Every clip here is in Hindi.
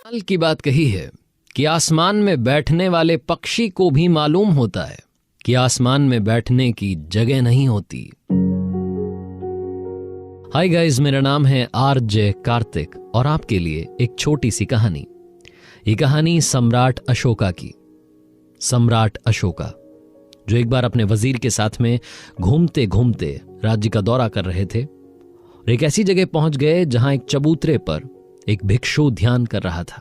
कमाल की बात कही है कि आसमान में बैठने वाले पक्षी को भी मालूम होता है कि आसमान में बैठने की जगह नहीं होती। हाय गाइस, मेरा नाम है आरजे कार्तिक और आपके लिए एक छोटी सी कहानी। ये कहानी सम्राट अशोका की। सम्राट अशोका जो एक बार अपने वजीर के साथ में घूमते घूमते राज्य का दौरा कर रहे थे और एक ऐसी जगह पहुंच गए जहां एक चबूतरे पर एक भिक्षु ध्यान कर रहा था।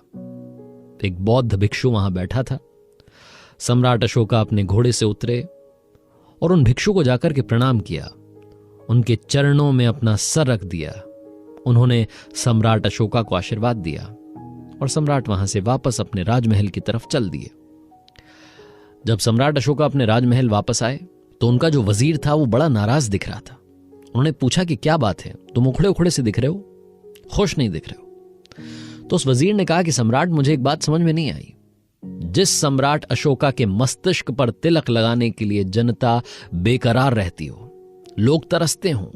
एक बौद्ध भिक्षु वहां बैठा था। सम्राट अशोका अपने घोड़े से उतरे और उन भिक्षु को जाकर के प्रणाम किया, उनके चरणों में अपना सर रख दिया। उन्होंने सम्राट अशोका को आशीर्वाद दिया और सम्राट वहां से वापस अपने राजमहल की तरफ चल दिए। जब सम्राट अशोका अपने राजमहल वापस आए तो उनका जो वजीर था वो बड़ा नाराज दिख रहा था। उन्होंने पूछा कि क्या बात है, तुम उखड़े उखड़े से दिख रहे हो, खुश नहीं दिख रहे हो। तो उस वजीर ने कहा कि सम्राट, मुझे एक बात समझ में नहीं आई। जिस सम्राट अशोका के मस्तिष्क पर तिलक लगाने के लिए जनता बेकरार रहती हो, लोग तरसते हों,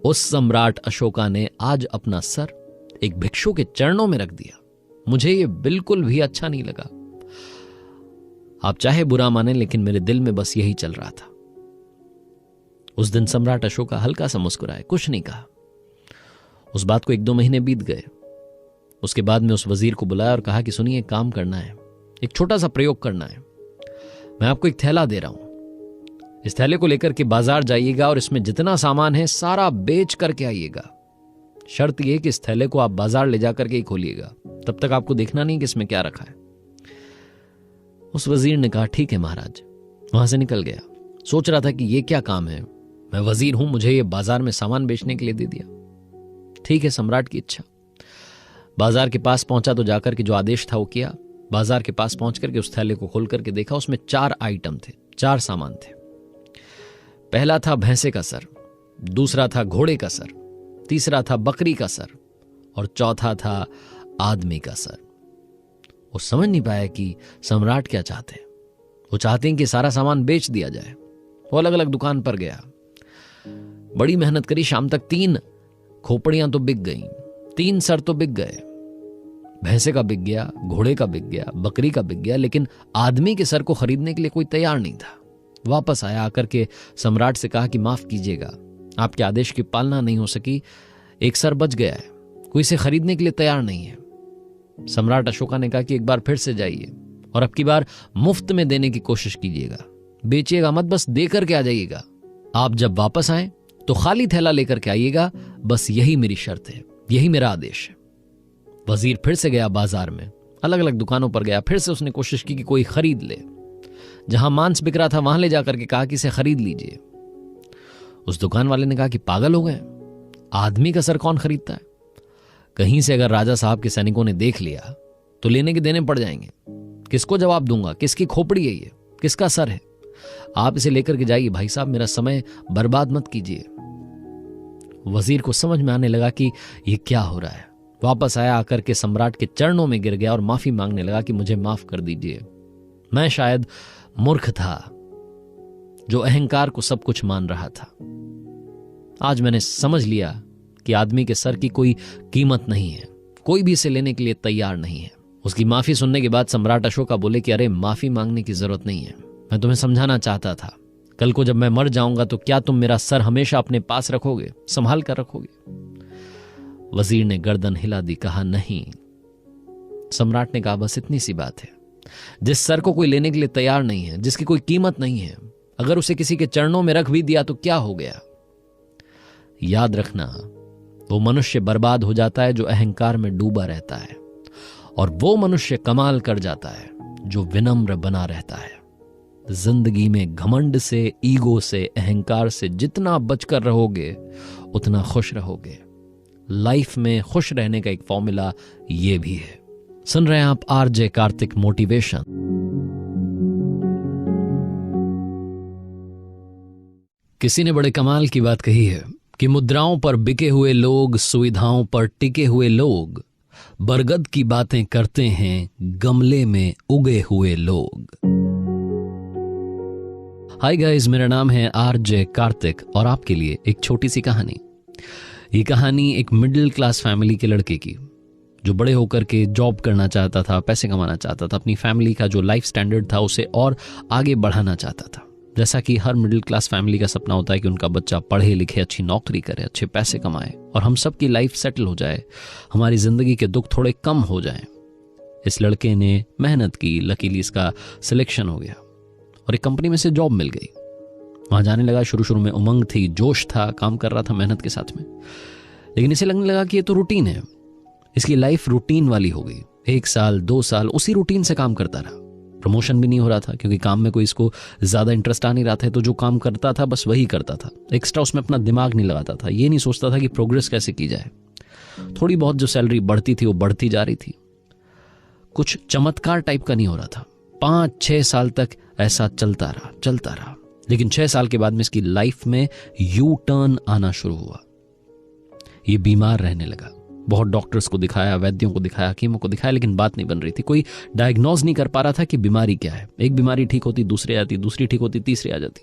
उस सम्राट अशोका ने आज अपना सर एक भिक्षु के चरणों में रख दिया। मुझे यह बिल्कुल भी अच्छा नहीं लगा। आप चाहे बुरा माने, लेकिन मेरे दिल में बस यही चल रहा था। उस दिन सम्राट अशोका हल्का सा मुस्कुराए, कुछ नहीं कहा। उस बात को 1-2 महीने बीत गए। उसके बाद में उस वजीर को बुलाया और कहा कि सुनिए, काम करना है, एक छोटा सा प्रयोग करना है। मैं आपको एक थैला दे रहा हूं। इस थैले को लेकर के बाजार जाइएगा और इसमें जितना सामान है सारा बेच करके आइएगा। शर्त यह कि इस थैले को आप बाजार ले जाकर के ही खोलिएगा, तब तक आपको देखना नहीं कि इसमें क्या रखा है। उस वजीर ने कहा ठीक है महाराज। वहां से निकल गया। सोच रहा था कि यह क्या काम है, मैं वजीर हूं, मुझे यह बाजार में सामान बेचने के लिए दे दिया। ठीक है, सम्राट की इच्छा। बाजार के पास पहुंचा तो जाकर के जो आदेश था वो किया। बाजार के पास पहुंच करके उस थैले को खोल करके देखा, उसमें 4 आइटम थे, 4 सामान थे। पहला था भैंसे का सर, दूसरा था घोड़े का सर, तीसरा था बकरी का सर और चौथा था आदमी का सर। वो समझ नहीं पाया कि सम्राट क्या चाहते हैं। वो चाहते हैं कि सारा सामान बेच दिया जाए। वो अलग अलग दुकान पर गया, बड़ी मेहनत करी। शाम तक 3 खोपड़ियां तो बिक गईं, 3 सर तो बिक गए। भैंसे का बिक गया, घोड़े का बिक गया, बकरी का बिक गया, लेकिन आदमी के सर को खरीदने के लिए कोई तैयार नहीं था। वापस आया, आकर के सम्राट से कहा कि माफ कीजिएगा, आपके आदेश की पालना नहीं हो सकी, एक सर बच गया है, कोई इसे खरीदने के लिए तैयार नहीं है। सम्राट अशोका ने कहा कि एक बार फिर से जाइए और अब की बार मुफ्त में देने की कोशिश कीजिएगा, बेचिएगा मत, बस दे करके आ जाइएगा। आप जब वापस आए तो खाली थैला लेकर के आइएगा, बस यही मेरी शर्त है, यही मेरा आदेश है। वजीर फिर से गया बाजार में, अलग अलग दुकानों पर गया। फिर से उसने कोशिश की कि कोई खरीद ले। जहां मांस बिक रहा था वहां ले जाकर के कहा कि इसे खरीद लीजिए। उस दुकान वाले ने कहा कि पागल हो गए, आदमी का सर कौन खरीदता है? कहीं से अगर राजा साहब के सैनिकों ने देख लिया तो लेने के देने पड़ जाएंगे। किसको जवाब दूंगा? किसकी खोपड़ी है ये, किसका सर है? आप इसे लेकर के जाइए भाई साहब, मेरा समय बर्बाद मत कीजिए। वजीर को समझ में आने लगा कि ये क्या हो रहा है। वापस आया, आकर के सम्राट के चरणों में गिर गया और माफी मांगने लगा कि मुझे माफ कर दीजिए, मैं शायद मूर्ख था जो अहंकार को सब कुछ मान रहा था। आज मैंने समझ लिया कि आदमी के सर की कोई कीमत नहीं है, कोई भी इसे लेने के लिए तैयार नहीं है। उसकी माफी सुनने के बाद सम्राट अशोका बोले कि अरे माफी मांगने की जरूरत नहीं है, मैं तुम्हें समझाना चाहता था। कल को जब मैं मर जाऊंगा तो क्या तुम मेरा सर हमेशा अपने पास रखोगे, संभाल कर रखोगे? वजीर ने गर्दन हिला दी, कहा नहीं। सम्राट ने कहा बस इतनी सी बात है, जिस सर को कोई लेने के लिए तैयार नहीं है, जिसकी कोई कीमत नहीं है, अगर उसे किसी के चरणों में रख भी दिया तो क्या हो गया? याद रखना, वो मनुष्य बर्बाद हो जाता है जो अहंकार में डूबा रहता है, और वो मनुष्य कमाल कर जाता है जो विनम्र बना रहता है। जिंदगी में घमंड से, ईगो से, अहंकार से जितना बचकर रहोगे उतना खुश रहोगे। लाइफ में खुश रहने का एक फॉर्मूला ये भी है। सुन रहे हैं आप आरजे कार्तिक मोटिवेशन। किसी ने बड़े कमाल की बात कही है कि मुद्राओं पर बिके हुए लोग, सुविधाओं पर टिके हुए लोग, बरगद की बातें करते हैं गमले में उगे हुए लोग। हाय गाइस, मेरा नाम है आरजे कार्तिक और आपके लिए एक छोटी सी कहानी। ये कहानी एक मिडिल क्लास फैमिली के लड़के की। जो बड़े होकर के जॉब करना चाहता था, पैसे कमाना चाहता था, अपनी फैमिली का जो लाइफ स्टैंडर्ड था उसे और आगे बढ़ाना चाहता था। जैसा कि हर मिडिल क्लास फैमिली का सपना होता है कि उनका बच्चा पढ़े लिखे, अच्छी नौकरी करे, अच्छे पैसे कमाए और हम सब की लाइफ सेटल हो जाए, हमारी जिंदगी के दुख थोड़े कम हो जाएं। इस लड़के ने मेहनत की, लकीली इसका सिलेक्शन हो गया और एक कंपनी में से जॉब मिल गई। वहां जाने लगा। शुरू में उमंग थी, जोश था, काम कर रहा था मेहनत के साथ में, लेकिन इसे लगने लगा कि ये तो रूटीन है। इसकी लाइफ रूटीन वाली हो गई। 1 साल 2 साल उसी रूटीन से काम करता रहा। प्रमोशन भी नहीं हो रहा था क्योंकि काम में कोई इसको ज्यादा इंटरेस्ट आ नहीं रहा था, तो जो काम करता था बस वही करता था। एक्स्ट्रा उसमें अपना दिमाग नहीं लगाता था, ये नहीं सोचता था कि प्रोग्रेस कैसे की जाए। थोड़ी बहुत जो सैलरी बढ़ती थी वो बढ़ती जा रही थी। कुछ चमत्कार टाइप का नहीं हो रहा था। 5-6 साल तक ऐसा चलता रहा। लेकिन 6 साल के बाद में इसकी लाइफ में यू टर्न आना शुरू हुआ। ये बीमार रहने लगा। बहुत डॉक्टर्स को दिखाया, वैद्यों को दिखाया, कीमो को दिखाया, लेकिन बात नहीं बन रही थी। कोई डायग्नोज नहीं कर पा रहा था कि बीमारी क्या है। एक बीमारी ठीक होती, दूसरी आती, दूसरी ठीक होती, तीसरी आ जाती।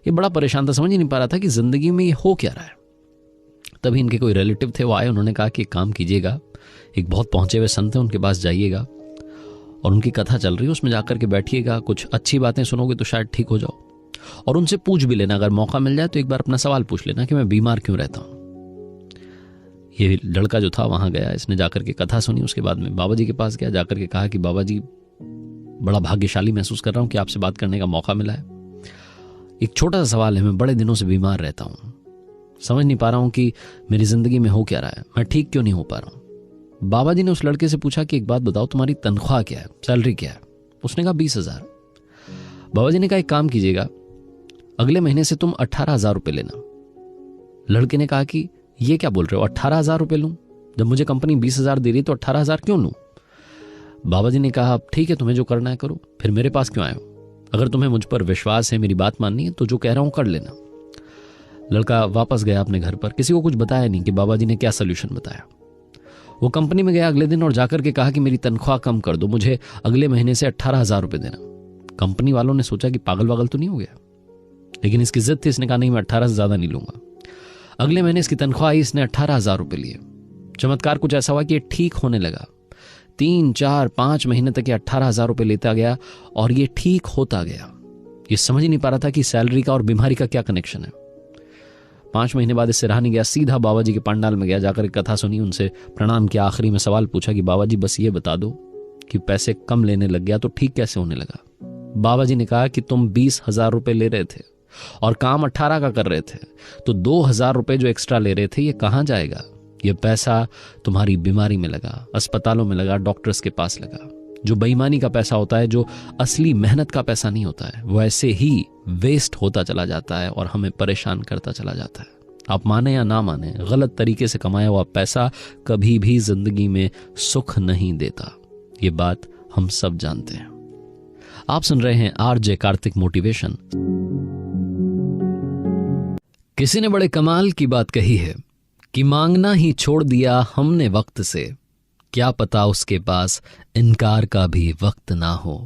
ये बड़ा परेशान था, समझ ही नहीं पा रहा था कि जिंदगी में ये हो क्या रहा है। तभी इनके कोई रिलेटिव थे, वो आए, उन्होंने कहा कि एक काम कीजिएगा, एक बहुत पहुंचे हुए संत है, उनके पास जाइएगा और उनकी कथा चल रही है, उसमें जाकर के बैठिएगा, कुछ अच्छी बातें सुनोगे तो शायद ठीक हो जाओ। और उनसे पूछ भी लेना, अगर मौका मिल जाए तो एक बार अपना सवाल पूछ लेना कि मैं बीमार क्यों रहता हूं। ये लड़का जो था वहां गया, इसने जाकर के कथा सुनी। उसके बाद में बाबा जी के पास गया, जाकर के कहा कि बाबा जी, बड़ा भाग्यशाली महसूस कर रहा हूं कि आपसे बात करने का मौका मिला है। एक छोटा सा सवाल है, मैं बड़े दिनों से बीमार रहता हूं, समझ नहीं पा रहा हूं कि मेरी जिंदगी में हो क्या रहा है, मैं ठीक क्यों नहीं हो पा रहा हूं। बाबा जी ने उस लड़के से पूछा कि एक बात बताओ, तुम्हारी तनख्वाह क्या है, सैलरी क्या है। उसने कहा 20,000। बाबा जी ने कहा एक काम कीजिएगा, अगले महीने से तुम 18,000 रुपए लेना। लड़के ने कहा कि ये क्या बोल रहे हो, 18,000 रुपए लूं? जब मुझे कंपनी 20,000 दे रही तो 18,000 क्यों लूं? बाबा जी ने कहा ठीक है, तुम्हें जो करना है करो, फिर मेरे पास क्यों आए हो? अगर तुम्हें मुझ पर विश्वास है, मेरी बात माननी है, तो जो कह रहा हूं कर लेना। लड़का वापस गया अपने घर पर, किसी को कुछ बताया नहीं कि बाबा जी ने क्या सोल्यूशन बताया। वो कंपनी में गया अगले दिन और जाकर के कहा कि मेरी तनख्वाह कम कर दो, मुझे अगले महीने से 18,000 रुपए देना। कंपनी वालों ने सोचा कि पागल वागल तो नहीं हो गया, लेकिन इसकी जिद थी। इसने कहा नहीं, मैं 18 से ज्यादा नहीं लूंगा। अगले महीने इसकी तनख्वाह आई, इसने 18,000 रुपए लिए। चमत्कार कुछ ऐसा हुआ कि ये ठीक होने लगा। 3, 4, 5 महीने तक ये 18,000 रुपए लेता गया और ये ठीक होता गया। ये समझ ही नहीं पा रहा था कि सैलरी का और बीमारी का क्या कनेक्शन है। 5 महीने बाद इससे रहा नहीं गया, सीधा बाबा जी के पंडाल में गया, जाकर कथा सुनी, उनसे प्रणाम किया। आखिरी में सवाल पूछा कि बाबा जी बस ये बता दो कि पैसे कम लेने लग गया तो ठीक कैसे होने लगा। बाबा जी ने कहा कि तुम 20,000 रुपए ले रहे थे और काम 18 का कर रहे थे, तो 2,000 रुपए जो एक्स्ट्रा ले रहे थे ये कहां जाएगा? ये पैसा तुम्हारी बीमारी में लगा, अस्पतालों में लगा, डॉक्टर्स के पास लगा। जो बेईमानी का पैसा होता है, जो असली मेहनत का पैसा नहीं होता है, वो ऐसे ही वेस्ट होता चला जाता है और हमें परेशान करता चला जाता है। आप माने या ना माने, गलत तरीके से कमाया हुआ पैसा कभी भी जिंदगी में सुख नहीं देता। ये बात हम सब जानते हैं। आप सुन रहे हैं आरजे कार्तिक मोटिवेशन। किसी ने बड़े कमाल की बात कही है कि मांगना ही छोड़ दिया हमने वक्त से, क्या पता उसके पास इनकार का भी वक्त ना हो।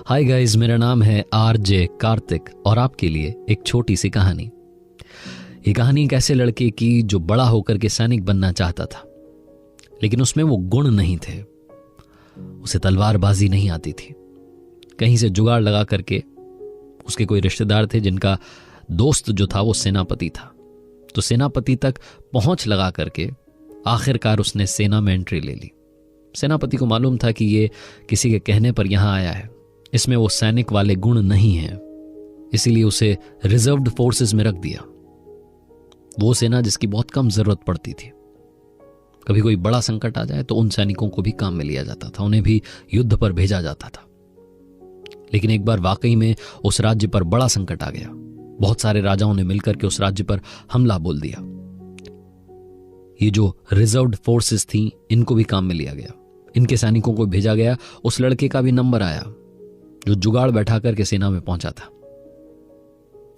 हाय गाइस, मेरा नाम है आरजे कार्तिक और आपके लिए एक छोटी सी कहानी। ये कहानी एक ऐसे लड़के की जो बड़ा होकर के सैनिक बनना चाहता था, लेकिन उसमें वो गुण नहीं थे। उसे तलवारबाजी नहीं आती थी। कहीं से जुगाड़ लगा करके, उसके कोई रिश्तेदार थे जिनका दोस्त जो था वो सेनापति था, तो सेनापति तक पहुंच लगा करके आखिरकार उसने सेना में एंट्री ले ली। सेनापति को मालूम था कि ये किसी के कहने पर यहां आया है, इसमें वो सैनिक वाले गुण नहीं हैं, इसीलिए उसे रिजर्व्ड फोर्सेस में रख दिया। वो सेना जिसकी बहुत कम जरूरत पड़ती थी। कभी कोई बड़ा संकट आ जाए तो उन सैनिकों को भी काम में लिया जाता था, उन्हें भी युद्ध पर भेजा जाता था। लेकिन एक बार वाकई में उस राज्य पर बड़ा संकट आ गया। बहुत सारे राजाओं ने मिलकर के उस राज्य पर हमला बोल दिया। ये जो रिजर्व्ड फोर्सेस थी, इनको भी काम में लिया गया, इनके सैनिकों को भेजा गया। उस लड़के का भी नंबर आया जो जुगाड़ बैठा करके सेना में पहुंचा था।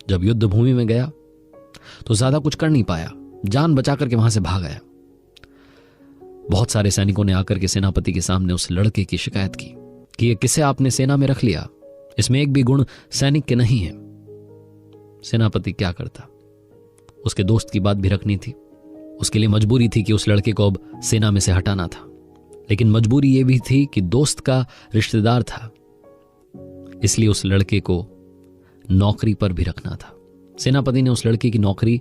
जब युद्ध भूमि में गया तो ज्यादा कुछ कर नहीं पाया, जान बचा करके वहां से भाग आया। बहुत सारे सैनिकों ने आकर के सेनापति के सामने उस लड़के की शिकायत की कि ये किसे आपने सेना में रख लिया, इसमें एक भी गुण सैनिक के नहीं है। सेनापति क्या करता, उसके दोस्त की बात भी रखनी थी उसके लिए मजबूरी थी कि उस लड़के को अब सेना में से हटाना था, लेकिन मजबूरी यह भी थी कि दोस्त का रिश्तेदार था, इसलिए उस लड़के को नौकरी पर भी रखना था। सेनापति ने उस लड़के की नौकरी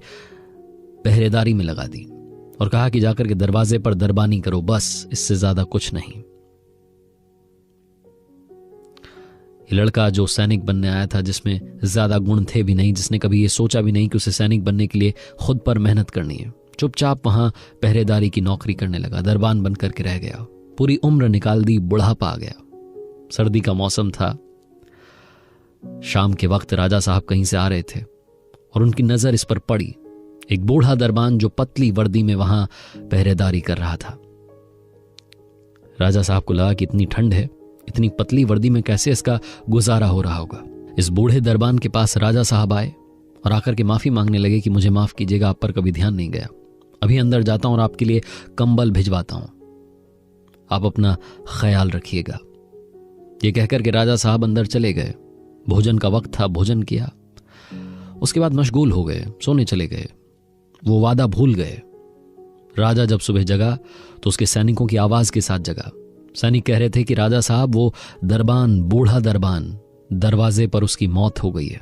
पहरेदारी में लगा दी और कहा कि जाकर के दरवाजे पर दरबानी करो, बस, इससे ज्यादा कुछ नहीं। ये लड़का जो सैनिक बनने आया था, जिसमें ज्यादा गुण थे भी नहीं, जिसने कभी ये सोचा भी नहीं कि उसे सैनिक बनने के लिए खुद पर मेहनत करनी है, चुपचाप वहां पहरेदारी की नौकरी करने लगा, दरबान बन करके रह गया। पूरी उम्र निकाल दी, बुढ़ापा आ गया। सर्दी का मौसम था। शाम के वक्त राजा साहब कहीं से आ रहे थे और उनकी नजर इस पर पड़ी, एक बूढ़ा दरबान जो पतली वर्दी में वहां पहरेदारी कर रहा था। राजा साहब को लगा कि इतनी ठंड है, इतनी पतली वर्दी में कैसे इसका गुजारा हो रहा होगा। इस बूढ़े दरबान के पास राजा साहब आए और आकर के माफी मांगने लगे कि मुझे माफ कीजिएगा, आप पर कभी ध्यान नहीं गया, अभी अंदर जाता हूं और आपके लिए कंबल भिजवाता हूं, आप अपना ख्याल रखिएगा। ये कहकर के राजा साहब अंदर चले गए। भोजन का वक्त था, भोजन किया, उसके बाद मशगूल हो गए, सोने चले गए, वो वादा भूल गए। राजा जब सुबह जगा तो उसके सैनिकों की आवाज के साथ जगा। सैनिक कह रहे थे कि राजा साहब, वो दरबान, बूढ़ा दरबान, दरवाजे पर उसकी मौत हो गई है।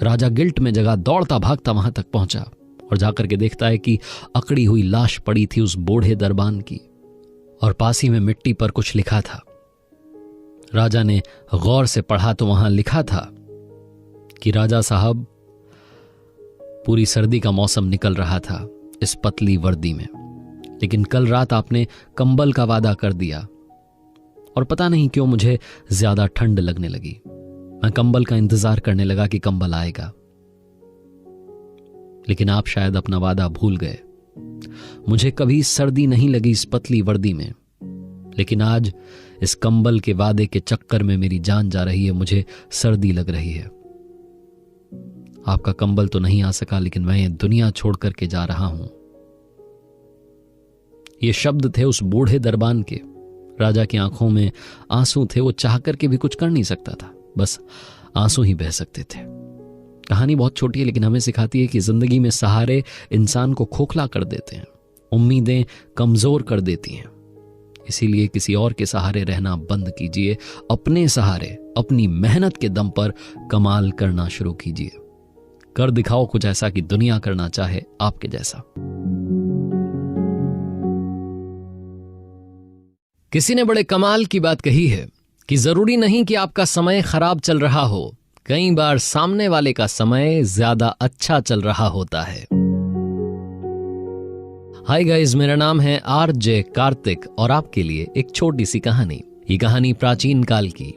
राजा गिल्ट में जगा, दौड़ता भागता वहां तक पहुंचा और जाकर के देखता है कि अकड़ी हुई लाश पड़ी थी उस बूढ़े दरबान की, और पास ही में मिट्टी पर कुछ लिखा था। राजा ने गौर से पढ़ा तो वहां लिखा था कि राजा साहब, पूरी सर्दी का मौसम निकल रहा था इस पतली वर्दी में, लेकिन कल रात आपने कंबल का वादा कर दिया और पता नहीं क्यों मुझे ज्यादा ठंड लगने लगी। मैं कंबल का इंतजार करने लगा कि कंबल आएगा, लेकिन आप शायद अपना वादा भूल गए। मुझे कभी सर्दी नहीं लगी इस पतली वर्दी में, लेकिन आज इस कंबल के वादे के चक्कर में मेरी जान जा रही है, मुझे सर्दी लग रही है। आपका कंबल तो नहीं आ सका, लेकिन मैं ये दुनिया छोड़ करके जा रहा हूं। ये शब्द थे उस बूढ़े दरबान के। राजा की आंखों में आंसू थे, वो चाह करके भी कुछ कर नहीं सकता था, बस आंसू ही बह सकते थे। कहानी बहुत छोटी है, लेकिन हमें सिखाती है कि जिंदगी में सहारे इंसान को खोखला कर देते हैं, उम्मीदें कमजोर कर देती हैं। इसीलिए किसी और के सहारे रहना बंद कीजिए, अपने सहारे, अपनी मेहनत के दम पर कमाल करना शुरू कीजिए। कर दिखाओ कुछ ऐसा कि दुनिया करना चाहे आपके जैसा। किसी ने बड़े कमाल की बात कही है कि जरूरी नहीं कि आपका समय खराब चल रहा हो, कई बार सामने वाले का समय ज्यादा अच्छा चल रहा होता है। हाय गाइस, मेरा नाम है आरजे कार्तिक और आपके लिए एक छोटी सी कहानी। ये कहानी प्राचीन काल की,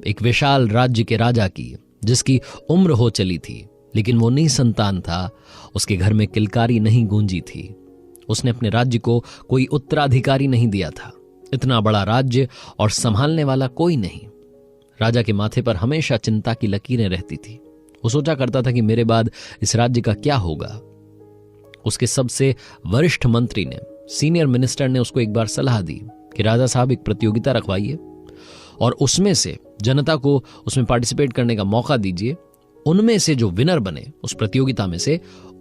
एक विशाल राज्य के राजा की, जिसकी उम्र हो चली थी, लेकिन वो निसंतान था। उसके घर में किलकारी नहीं गूंजी थी। उसने अपने राज्य को कोई उत्तराधिकारी नहीं दिया था। इतना बड़ा राज्य और संभालने वाला कोई नहीं। राजा के माथे पर हमेशा चिंता की लकीरें रहती थी। वो सोचा करता था कि मेरे बाद इस राज्य का क्या होगा। उसके सबसे वरिष्ठ मंत्री ने, सीनियर मिनिस्टर ने उसको एक बार सलाह दी कि राजा साहब, एक प्रतियोगिता रखवाइए और उसमें से जनता को उसमें पार्टिसिपेट करने का मौका दीजिए। उनमें से जो विनर बने उस प्रतियोगिता में से,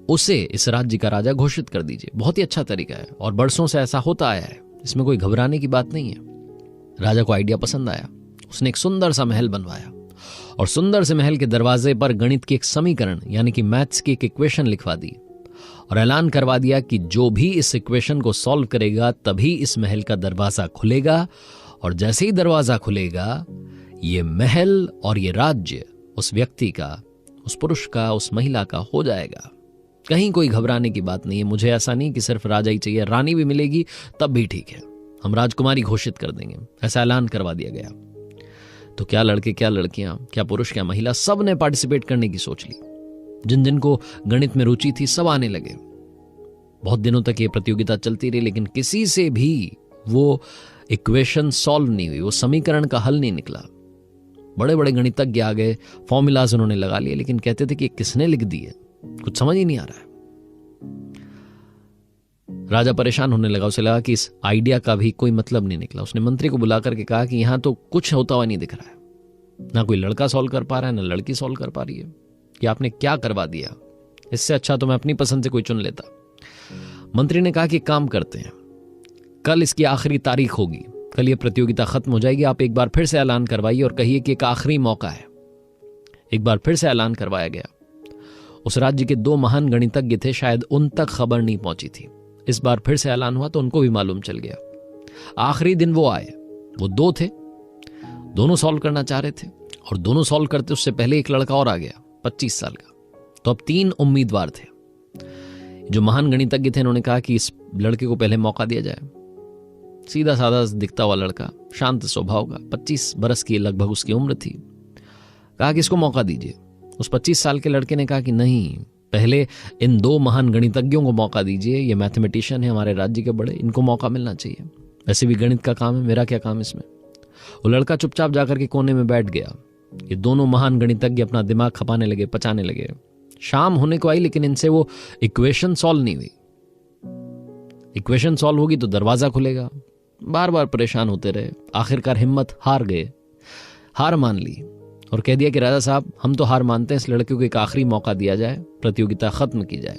उसे इस राज्य का राजा घोषित कर दीजिए। बहुत ही अच्छा तरीका है और बरसों से ऐसा होता आया है, इसमें कोई घबराने की बात नहीं है। राजा को आइडिया पसंद आया। उसने एक सुंदर सा महल बनवाया और सुंदर से महल के दरवाजे पर गणित की एक समीकरण यानी कि मैथ्स की एक इक्वेशन लिखवा दी और ऐलान करवा दिया कि जो भी इस इक्वेशन को सॉल्व करेगा तभी इस महल का दरवाजा खुलेगा, और जैसे ही दरवाजा खुलेगा ये महल और ये राज्य उस व्यक्ति का, उस पुरुष का, उस महिला का हो जाएगा। कहीं कोई घबराने की बात नहीं है। मुझे ऐसा नहीं कि सिर्फ राजा ही चाहिए, रानी भी मिलेगी तब भी ठीक है, हम राजकुमारी घोषित कर देंगे, ऐसा ऐलान करवा दिया गया। तो क्या लड़के, क्या लड़कियां, क्या पुरुष, क्या महिला, सब ने पार्टिसिपेट करने की सोच ली। जिन जिन को गणित में रुचि थी सब आने लगे। बहुत दिनों तक ये प्रतियोगिता चलती रही, लेकिन किसी से भी वो इक्वेशन सॉल्व नहीं हुई, वो समीकरण का हल नहीं निकला। बड़े बड़े गणितज्ञ आ गए, फॉर्मूलाज उन्होंने लगा लिए, लेकिन कहते थे कि किसने लिख दिए, कुछ समझ ही नहीं आ रहा है। राजा परेशान होने लगा। उसे लगा कि इस आइडिया का भी कोई मतलब नहीं निकला। उसने मंत्री को बुला करके कहा कि यहां तो कुछ होता हुआ नहीं दिख रहा है, ना कोई लड़का सॉल्व कर पा रहा है, ना लड़की सॉल्व कर पा रही है, कि आपने क्या करवा दिया। इससे अच्छा तो मैं अपनी पसंद से कोई चुन लेता। मंत्री ने कहा कि काम करते हैं, कल इसकी आखिरी तारीख होगी, कल ये प्रतियोगिता खत्म हो जाएगी, आप एक बार फिर से ऐलान करवाइए और कहिए कि एक आखिरी मौका है। एक बार फिर से ऐलान करवाया गया। उस राज्य के 2 महान गणितज्ञ थे, शायद उन तक खबर नहीं पहुंची थी। इस बार फिर से ऐलान हुआ तो उनको भी मालूम चल गया। आखिरी दिन वो आए, वो 2 थे, दोनों सॉल्व करना चाह रहे थे और दोनों सॉल्व करते उससे पहले एक लड़का और आ गया 25 साल का। तो अब 3 उम्मीदवार थे। जो महान गणितज्ञ थे उन्होंने कहा कि इस लड़के को पहले मौका दिया जाए। सीधा साधा दिखता हुआ लड़का, शांत स्वभाव का, 25 बरस की लगभग उसकी उम्र थी। कहा कि इसको मौका दीजिए। उस 25 साल के लड़के ने कहा कि नहीं, पहले इन 2 महान गणितज्ञों को मौका दीजिए, ये मैथमेटिशियन है हमारे राज्य के बड़े, इनको मौका मिलना चाहिए। वैसे भी गणित का काम है, मेरा क्या काम इसमें। वो लड़का चुपचाप जाकर के कोने में बैठ गया। ये दोनों महान गणितज्ञ अपना दिमाग खपाने लगे, पचाने लगे। शाम होने को आई लेकिन इनसे वो इक्वेशन सॉल्व नहीं हुई। इक्वेशन सॉल्व होगी तो दरवाजा खुलेगा। बार बार परेशान होते रहे। आखिरकार हिम्मत हार गए, हार मान ली और कह दिया कि राजा साहब, हम तो हार मानते हैं, इस लड़के को एक आखिरी मौका दिया जाए, प्रतियोगिता खत्म की जाए।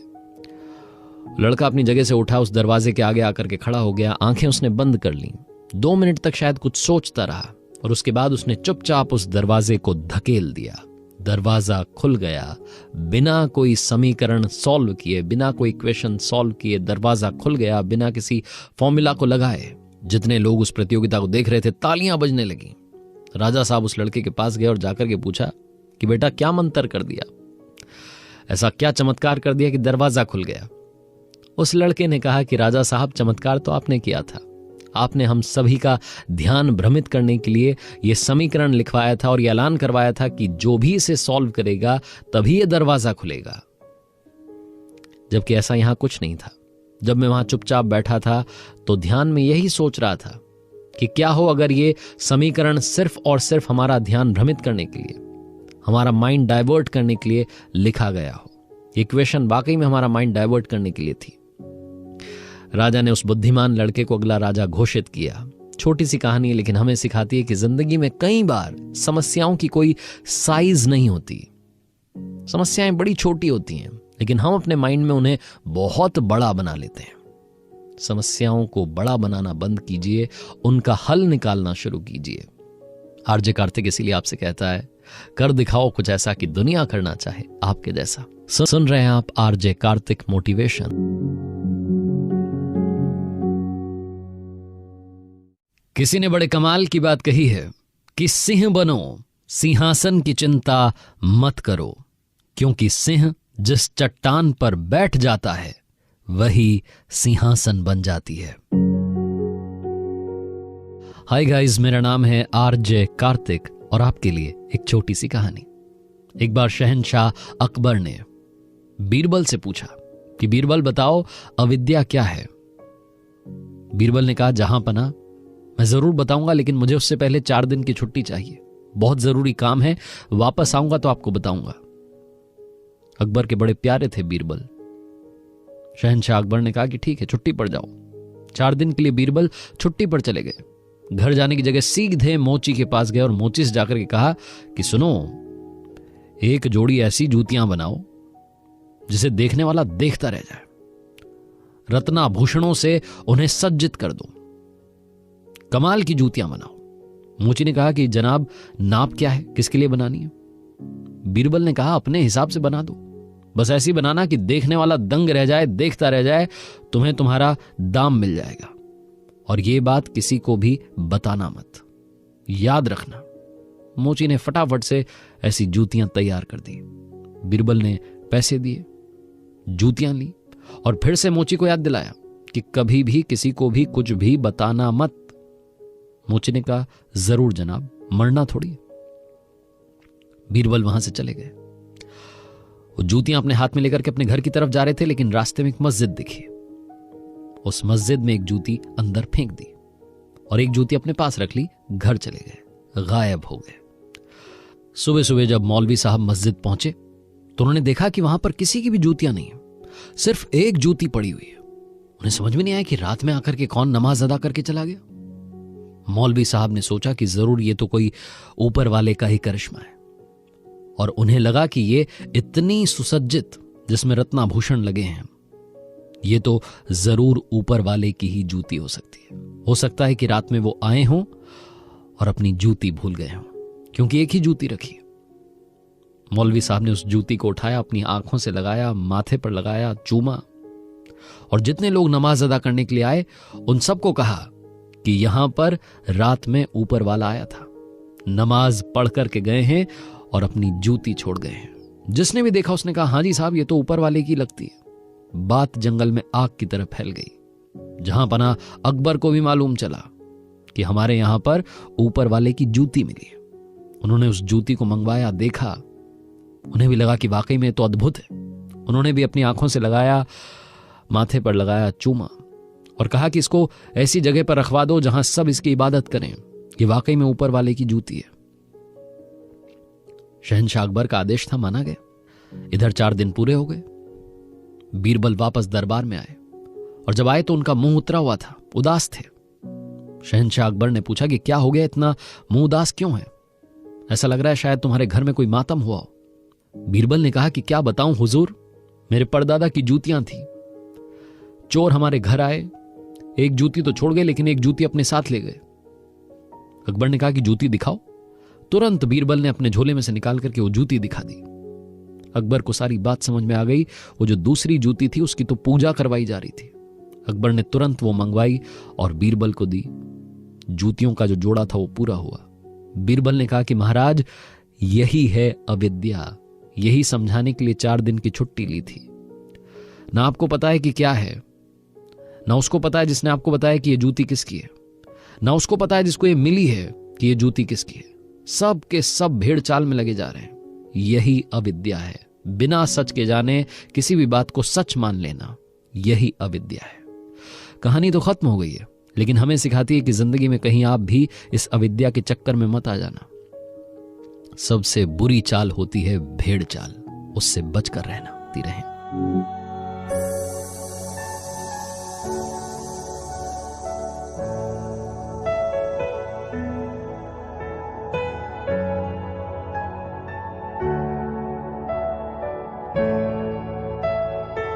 लड़का अपनी जगह से उठा, उस दरवाजे के आगे आकर के खड़ा हो गया। आंखें उसने बंद कर ली। 2 मिनट तक शायद कुछ सोचता रहा और उसके बाद उसने चुपचाप उस दरवाजे को धकेल दिया। दरवाजा खुल गया। बिना कोई समीकरण सॉल्व किए, बिना कोई इक्वेशन सॉल्व किए दरवाजा खुल गया, बिना किसी फॉर्मूला को लगाए। जितने लोग उस प्रतियोगिता को देख रहे थे, तालियां बजने लगी। राजा साहब उस लड़के के पास गए और जाकर के पूछा कि बेटा, क्या मंत्र कर दिया, ऐसा क्या चमत्कार कर दिया कि दरवाजा खुल गया। उस लड़के ने कहा कि राजा साहब, चमत्कार तो आपने किया था। आपने हम सभी का ध्यान भ्रमित करने के लिए यह समीकरण लिखवाया था और यह ऐलान करवाया था कि जो भी इसे सॉल्व करेगा तभी यह दरवाजा खुलेगा। जबकि ऐसा यहां कुछ नहीं था। जब मैं वहां चुपचाप बैठा था तो ध्यान में यही सोच रहा था कि क्या हो अगर ये समीकरण सिर्फ और सिर्फ हमारा ध्यान भ्रमित करने के लिए, हमारा माइंड डाइवर्ट करने के लिए लिखा गया हो। इक्वेशन वाकई में हमारा माइंड डाइवर्ट करने के लिए थी। राजा ने उस बुद्धिमान लड़के को अगला राजा घोषित किया। छोटी सी कहानी है लेकिन हमें सिखाती है कि जिंदगी में कई बार समस्याओं की कोई साइज नहीं होती। समस्याएं बड़ी छोटी होती हैं लेकिन हम अपने माइंड में उन्हें बहुत बड़ा बना लेते हैं। समस्याओं को बड़ा बनाना बंद कीजिए, उनका हल निकालना शुरू कीजिए। आरजे कार्तिक इसीलिए आपसे कहता है, कर दिखाओ कुछ ऐसा कि दुनिया करना चाहे आपके जैसा। सुन रहे हैं आप आरजे कार्तिक मोटिवेशन। किसी ने बड़े कमाल की बात कही है कि सिंह बनो, सिंहासन की चिंता मत करो, क्योंकि सिंह जिस चट्टान पर बैठ जाता है वही सिंहासन बन जाती है। हाय गाइस, मेरा नाम है आरजे कार्तिक और आपके लिए एक छोटी सी कहानी। एक बार शहंशाह अकबर ने बीरबल से पूछा कि बीरबल बताओ, अविद्या क्या है। बीरबल ने कहा, जहां पना, मैं जरूर बताऊंगा लेकिन मुझे उससे पहले 4 दिन की छुट्टी चाहिए, बहुत जरूरी काम है, वापस आऊंगा तो आपको बताऊंगा। अकबर के बड़े प्यारे थे बीरबल। शहंशाह अकबर ने कहा कि ठीक है, छुट्टी पर जाओ। 4 दिन के लिए बीरबल छुट्टी पर चले गए। घर जाने की जगह सीधे मोची के पास गए और मोची से जाकर के कहा कि सुनो, एक जोड़ी ऐसी जूतियां बनाओ जिसे देखने वाला देखता रह जाए, रत्नाभूषणों से उन्हें सज्जित कर दो, कमाल की जूतियां बनाओ। मोची ने कहा कि जनाब, नाप क्या है, किसके लिए बनानी है। बीरबल ने कहा, अपने हिसाब से बना दो, बस ऐसी बनाना कि देखने वाला दंग रह जाए, देखता रह जाए, तुम्हें तुम्हारा दाम मिल जाएगा। और ये बात किसी को भी बताना मत, याद रखना। मोची ने फटाफट से ऐसी जूतियां तैयार कर दी। बीरबल ने पैसे दिए, जूतियां ली और फिर से मोची को याद दिलाया कि कभी भी किसी को भी कुछ भी बताना मत। मोची ने कहा, जरूर जनाब, मरना थोड़ी। बीरबल वहां से चले गए। वो जूतियां अपने हाथ में लेकर के अपने घर की तरफ जा रहे थे लेकिन रास्ते में एक मस्जिद दिखी। उस मस्जिद में एक जूती अंदर फेंक दी और एक जूती अपने पास रख ली, घर चले गए, गायब हो गए। सुबह सुबह जब मौलवी साहब मस्जिद पहुंचे तो उन्होंने देखा कि वहां पर किसी की भी जूतियां नहीं है, सिर्फ एक जूती पड़ी हुई है। उन्हें समझ में नहीं आया कि रात में आकर के कौन नमाज अदा करके चला गया। मौलवी साहब ने सोचा कि जरूर ये तो कोई ऊपर वाले का ही करिश्मा है, और उन्हें लगा कि ये इतनी सुसज्जित, जिसमें रत्नाभूषण लगे हैं, ये तो जरूर ऊपर वाले की ही जूती हो सकती है। हो सकता है कि रात में वो आए हों और अपनी जूती भूल गए हों, क्योंकि एक ही जूती रखी है। मौलवी साहब ने उस जूती को उठाया, अपनी आंखों से लगाया, माथे पर लगाया, चूमा, और जितने लोग नमाज अदा करने के लिए आए उन सबको कहा कि यहां पर रात में ऊपर वाला आया था, नमाज पढ़ करके गए हैं और अपनी जूती छोड़ गए हैं। जिसने भी देखा उसने कहा, हां जी साहब, ये तो ऊपर वाले की लगती है। बात जंगल में आग की तरह फैल गई। जहां पना अकबर को भी मालूम चला कि हमारे यहां पर ऊपर वाले की जूती मिली है। उन्होंने उस जूती को मंगवाया, देखा, उन्हें भी लगा कि वाकई में तो अद्भुत है। उन्होंने भी अपनी आंखों से लगाया, माथे पर लगाया, चूमा, और कहा कि इसको ऐसी जगह पर रखवा दो जहां सब इसकी इबादत करें। ये वाकई में ऊपर वाले की जूती है। शहंशाह अकबर का आदेश था, माना गया। इधर 4 दिन पूरे हो गए। बीरबल वापस दरबार में आए, और जब आए तो उनका मुंह उतरा हुआ था, उदास थे। शहंशाह अकबर ने पूछा कि क्या हो गया, इतना मुंह उदास क्यों है? ऐसा लग रहा है शायद तुम्हारे घर में कोई मातम हुआ हो। बीरबल ने कहा कि क्या बताऊं हुजूर, मेरे परदादा की जूतियां थी। चोर हमारे घर आए, एक जूती तो छोड़ गए लेकिन एक जूती अपने साथ ले गए। अकबर ने कहा कि जूती दिखाओ। तुरंत बीरबल ने अपने झोले में से निकाल करके वो जूती दिखा दी। अकबर को सारी बात समझ में आ गई। वो जो दूसरी जूती थी उसकी तो पूजा करवाई जा रही थी। अकबर ने तुरंत वो मंगवाई और बीरबल को दी। जूतियों का जो जोड़ा था वो पूरा हुआ। बीरबल ने कहा कि महाराज, यही है अविद्या। यही समझाने के लिए 4 दिन की छुट्टी ली थी। ना आपको पता है कि क्या है, ना उसको पता है जिसने आपको बताया कि ये जूती किसकी है, ना उसको पता है जिसको ये मिली है कि ये जूती किसकी है। सब के सब भेड़ चाल में लगे जा रहे हैं। यही अविद्या है। बिना सच के जाने किसी भी बात को सच मान लेना, यही अविद्या है। कहानी तो खत्म हो गई है, लेकिन हमें सिखाती है कि जिंदगी में कहीं आप भी इस अविद्या के चक्कर में मत आ जाना। सबसे बुरी चाल होती है भेड़ चाल, उससे बचकर रहना। रहें।